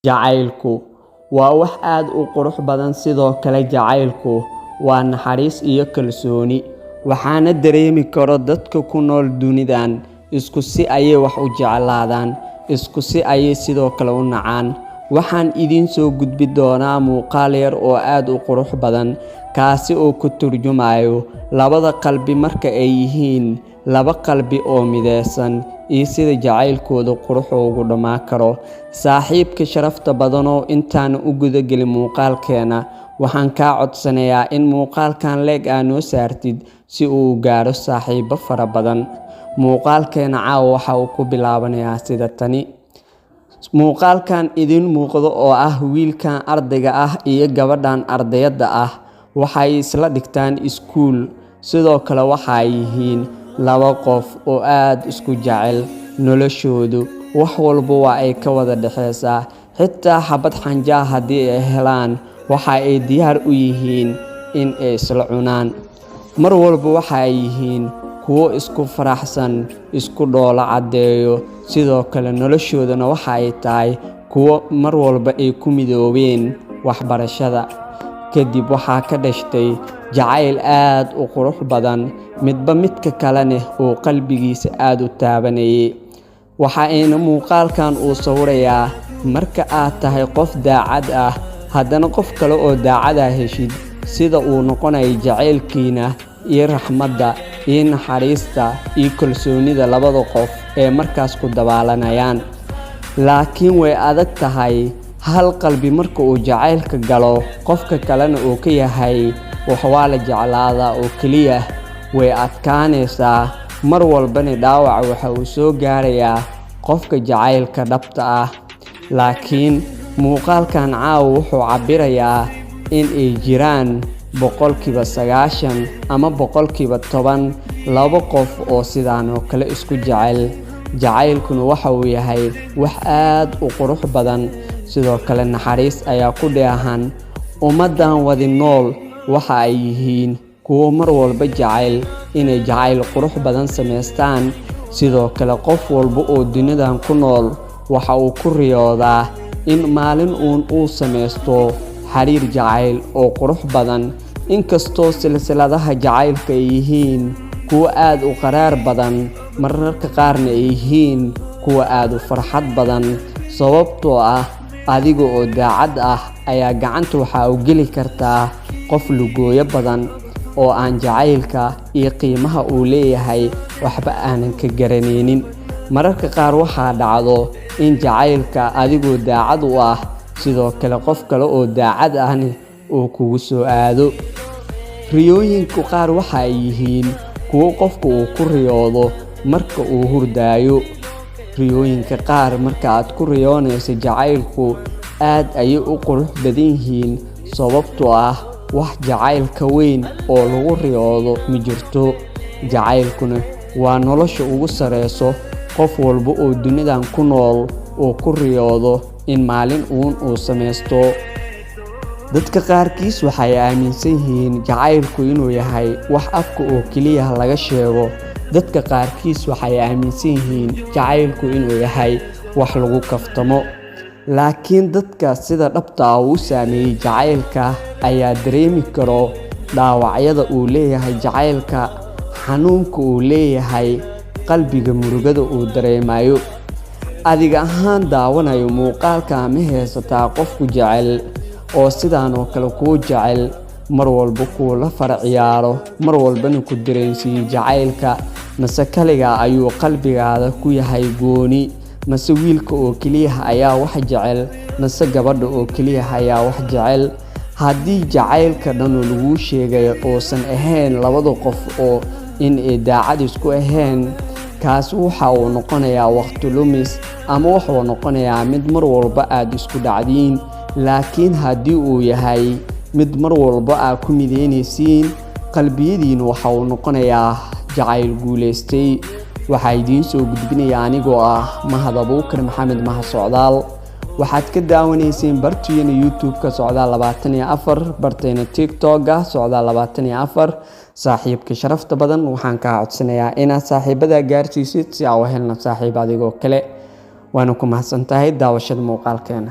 Jacaylku waa wax aad u qurux badan, sidoo kale jacaylku waa naxariis iyo kalsooni, waxaana dareemi karo dadka ku nool dunidan. Isku si ayay wax u jeclaadaan, isku si ayay sidoo kale u nacaan. Waxaan idin soo gudbi doonaa muuqaal yar oo aad u qurux badan, kaasi oo ku turjumayo labada qalbi marka ay yihiin laba qalbi oo mideysan, iyo sida jacaylkooda qurux ugu dhamaan karo. Saaxiibka sharafta badan oo intaan u guda gelin muuqaalkeena, waxaan kaa codsanayaa in muuqaalkan leeg aad noo saartid si uu u gaaro saaxiibo fara badan. Muuqaalkeena caawa waxa uu ku bilaabanayaa sida tani. Muuqaalkan idin muuqdo oo ah wiilkan ardayga ah iyo gabadhan ardayda ah waxay isla dhigtaan iskuul, sidoo kale waxay yihiin laba qof oo aad isku jecel. Noloshoodu wax walba waa ay ka wada dhaxaysaa, xitaa xabad xanjaa haddii ay helaan waxa ay diyaar u yihiin in ay isla cunaan. Mar walba waxay yihiin kuwo isku faraxsan, isku dhoola cadeeyo, sidoo kale noloshoodana waxa ay tahay kuwo mar walba ay ku midoobeen waxbarashada. Kadib waxaa ka dhashtay jacayl aad u qurux badan, midba midka kalena oo qalbigiisa aad u taabanayay. Waxa ayna muuqaalkan uu sawirayaa marka aad tahay qof daacad ah, haddana qof kale oo daacad ah heshid, sida uu noqonayo jacaylkiina iyo raxmadda iyo naxariista iyo kalsoonida labada qof ee markaas ku dabaalanayaan. Laakiin way adag tahay hal qalbi marka uu jacaylka galo qofka kalena uu ka yahay wax waa la jeclaadaa oo keliya, way adkaanaysaa. Mar walbana dhaawac waxa uu soo gaarayaa qofka jacaylka dhabta ah. Laakiin muuqaalkan caawa wuxuu cabirayaa in ay jiraan 90% ama 10% laba qof oo sidaan oo kale isku jecel. Jacaylkuna waxa uu yahay wax aad u qurux badan, sidoo kale naxariis ayaa ku dheehan. Ummadan wadi nool waxa ay yihiin kuwo mar walba jecel inay jacayl qurux badan sameystaan. Sidoo kale qof walba oo dunidan ku nool waxa uu ku riyoodaa in maalin uu sameysto xiriir jacayl oo qurux badan. Inkastoo silsiladaha jacaylka ay yihiin kuwo aad u qaraar badan, mararka qaarna ay yihiin kuwo aad u farxad badan, sababtoo ah adiga oo daacad ah ayaa gacanta waxa u geli kartaa qof lugooyo badan oo aan jacaylka iyo qiimaha uu leeyahay waxba aanan ka garanaynin. Mararka qaar waxaa dhacdo in jacaylka adigoo daacad u ah, sidoo kale qof kale oo daacad ahna uu kugu soo aado. Riyooyinka qaar waxa ay yihiin kuwo qofku uu ku riyoodo marka uu hurdaayo. Riyooyinka qaar marka aad ku riyoonayso jacaylku aad ayay u qurux badan yihiin, sababtoo ah wax jacaylka weyn oo lagu riyoodo ma jirto. Jacaylkuna waa nolosha ugu sareyso, qof walba oo dunidan ku nool oo ku riyoodo in maalin uu sameysto. Dadka qaarkiis waxay aaminsan yihiin jacaylku inuu yahay wax afka oo keliya laga sheego. Dadka qaarkiis waxay aaminsan yihiin jacaylku inuu yahay wax lagu kaftamo. Laakiin dadka sida dhabta ah u saameeyay jacaylka ayaa dareemi karo dhaawacyada uu leeyahay jacaylka, xanuunka uu leeyahay, qalbiga murugada uu dareemayo. Adiga ahaan daawanayo muuqaalka ma haysataa qof ku jecel oo sidaan oo kale kuu jecel, mar walba kuu la farciyaaro, mar walbana ku dareensiiyo jacaylka, mase kaliya ayuu qalbigaada ku yahay gooni, mase wiilka oo keliya ayaa wax jecel, mase gabadha oo keliya ayaa wax jecel. Haddii jacaylka dhan lagu sheegay oosan ahayn labada qof oo in ay daacad isku ahayn, kaas waxa uu noqonayaa waqti lumis, ama wuxuu noqonayaa mid mar walba aad isku dhacdiin. Laakiin haddii uu yahay mid mar walba aad ku mideynaysiin, qalbiyadiina waxa uu noqonayaa jacayl guuleystay. Waxaa idiin soo gudbinaya anigoo ah Mahad Abuukar Maxamed Mahad Socdaal. waxaad ka daawanayseen barteena YouTube-ka Socdaal 24, barteena TikTok-ga Socdaal 24. saaxiibka sharafta badan waxaan ka codsanayaa inaad saaxiibada gaarsiisid si aad u helno saaxiib adigoo kale. waana ku mahadsantahay daawashada muuqaalkeena.